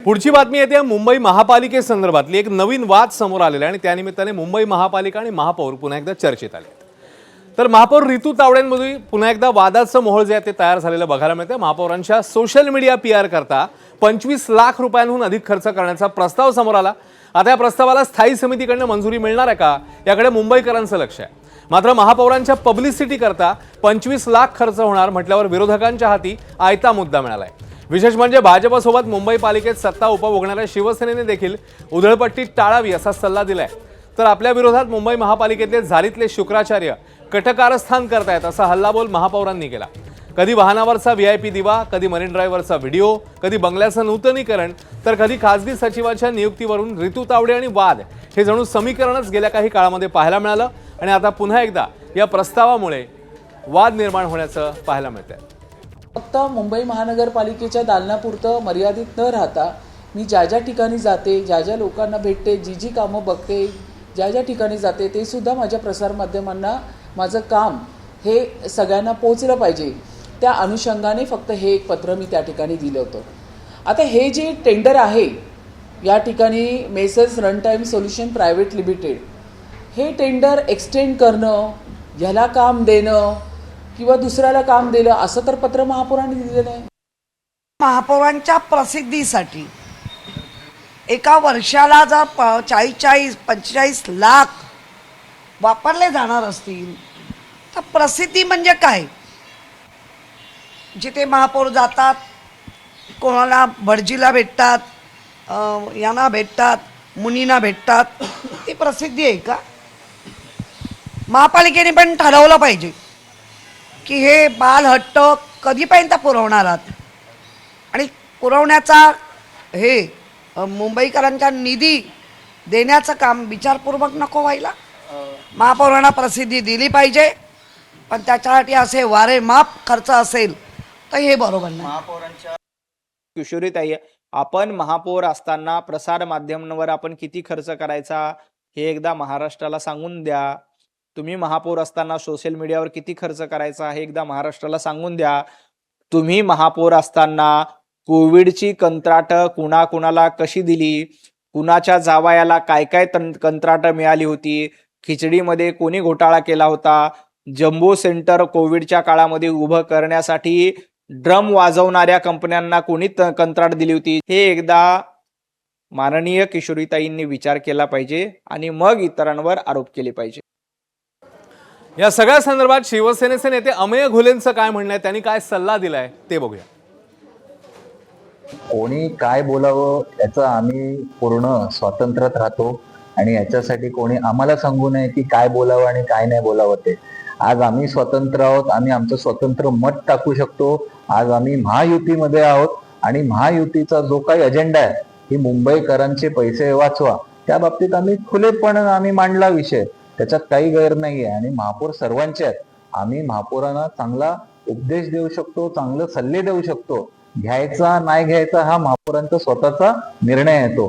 पुढची बातमी येते मुंबई महापालिकेसंदर्भातली एक नवीन वाद समोर आलेला आहे आणि त्यानिमित्ताने मुंबई महापालिका आणि महापौर पुन्हा एकदा चर्चेत आले. तर महापौर रितू तावडेंमध्ये पुन्हा एकदा वादाचं मोहोळ जे आहे ते तयार झालेलं बघायला मिळतं. महापौरांच्या सोशल मीडिया PR करता 25 लाख रुपयांहून अधिक खर्च करण्याचा प्रस्ताव समोर आला. आता या प्रस्तावाला स्थायी समितीकडून मंजुरी मिळणार आहे का याकडे मुंबईकरांचं लक्ष आहे. मात्र महापौरांच्या पब्लिसिटी करता 25 लाख खर्च होणार म्हटल्यावर विरोधकांच्या हाती आयता मुद्दा मिळालाय. विशेष म्हणजे भाजपसोबत मुंबई पालिकेत सत्ता उपभोगणाऱ्या शिवसेनेने देखील उधळपट्टी टाळावी असा सल्ला दिलाय. तर आपल्या विरोधात मुंबई महापालिकेतले झारीतले शुक्राचार्य कटकारस्थान करतायत असा हल्लाबोल महापौरांनी केला. कधी वाहनावरचा VIP दिवा, कधी मरीन ड्राईव्हवरचा व्हिडिओ, कधी बंगल्याचं नूतनीकरण, तर कधी खासगी सचिवाच्या नियुक्तीवरून रितू तावडे आणि वाद हे जणू समीकरणच गेल्या काही काळामध्ये पाहायला मिळालं आणि आता पुन्हा एकदा या प्रस्तावामुळे वाद निर्माण होण्याचं पाहायला मिळतंय. फक्त मुंबई महानगरपालिकेच्या दालनापुरतं मर्यादित न राहता मी ज्या ज्या ठिकाणी जाते, ज्या ज्या लोकांना भेटते, जी जी कामं बघते, ज्या ज्या ठिकाणी जाते ते सुद्धा माझ्या प्रसारमाध्यमांना माझं काम हे सगळ्यांना पोहोचलं पाहिजे. त्या अनुषंगाने फक्त हे एक पत्र मी त्या ठिकाणी दिलं होतं. आता हे जे टेंडर आहे या ठिकाणी messrs runtime solution private limited हे टेंडर एक्सटेंड करणं, ह्याला काम देणं किंवा दुसऱ्याला काम दिलं असं तर पत्र महापौरांनी दिलेलं आहे. महापौरांच्या प्रसिद्धीसाठी एका वर्षाला जर 45 लाख वापरले जाणार असतील तर प्रसिद्धी म्हणजे काय? जिथे महापौर जातात, कोणाला भटजीला भेटतात, यांना भेटतात, मुनींना भेटतात, ती प्रसिद्धी आहे का? महापालिकेने पण ठरवलं पाहिजे की हे बालहट्ट कधीपर्यंत पुरवणार आहात आणि पुरवण्याचा हे मुंबईकरांचा निधी देण्याचं काम विचारपूर्वक नको व्हायला. महापौरांना प्रसिद्धी दिली पाहिजे, पण त्याच्यासाठी असे वारेमाप खर्च असेल तर हे बरोबर नाही. महापौरांच्या किशोरीताई, आपण महापौर असताना प्रसार माध्यमांवर आपण किती खर्च करायचा हे एकदा महाराष्ट्राला सांगून द्या. तुम्ही महापौर असताना सोशल मीडियावर किती खर्च करायचा हे एकदा महाराष्ट्राला सांगून द्या. तुम्ही महापौर असताना कोविडची कंत्राट कुणाला कशी दिली, कुणाच्या जावयाला काय काय कंत्राट मिळाली होती, खिचडीमध्ये कोणी घोटाळा केला होता, जम्बो सेंटर कोविडच्या काळामध्ये उभं करण्यासाठी ड्रम वाजवणाऱ्या कंपन्यांना कोणी कंत्राट दिली होती, हे एकदा माननीय किशोरीताईंनी विचार केला पाहिजे आणि मग इतरांवर आरोप केले पाहिजे. या सगळ्या संदर्भात शिवसेनेचे नेते अमेय घुलेंचं काय म्हणणं आहे, त्यांनी काय सल्ला दिलाय ते बघूया. कोणी काय बोलावं याचं आम्ही पूर्ण स्वातंत्र्यात राहतो आणि याच्यासाठी कोणी आम्हाला सांगू नये की काय बोलावं आणि काय नाही बोलावं ते. आज आम्ही स्वतंत्र आहोत, आम्ही आमचं स्वतंत्र मत टाकू शकतो. आज आम्ही महायुतीमध्ये आहोत आणि महायुतीचा जो काही अजेंडा आहे ही मुंबईकरांचे पैसे वाचवा, त्या बाबतीत आम्ही खुलेपणे मांडला विषय. त्याच्यात काही गैर नाहीये आणि महापौर सर्वांचे आहेत. आम्ही महापौरांना चांगला उपदेश देऊ शकतो, चांगले सल्ले देऊ शकतो. घ्यायचा नाही घ्यायचा हा महापौरांचा स्वतःचा निर्णय आहे तो.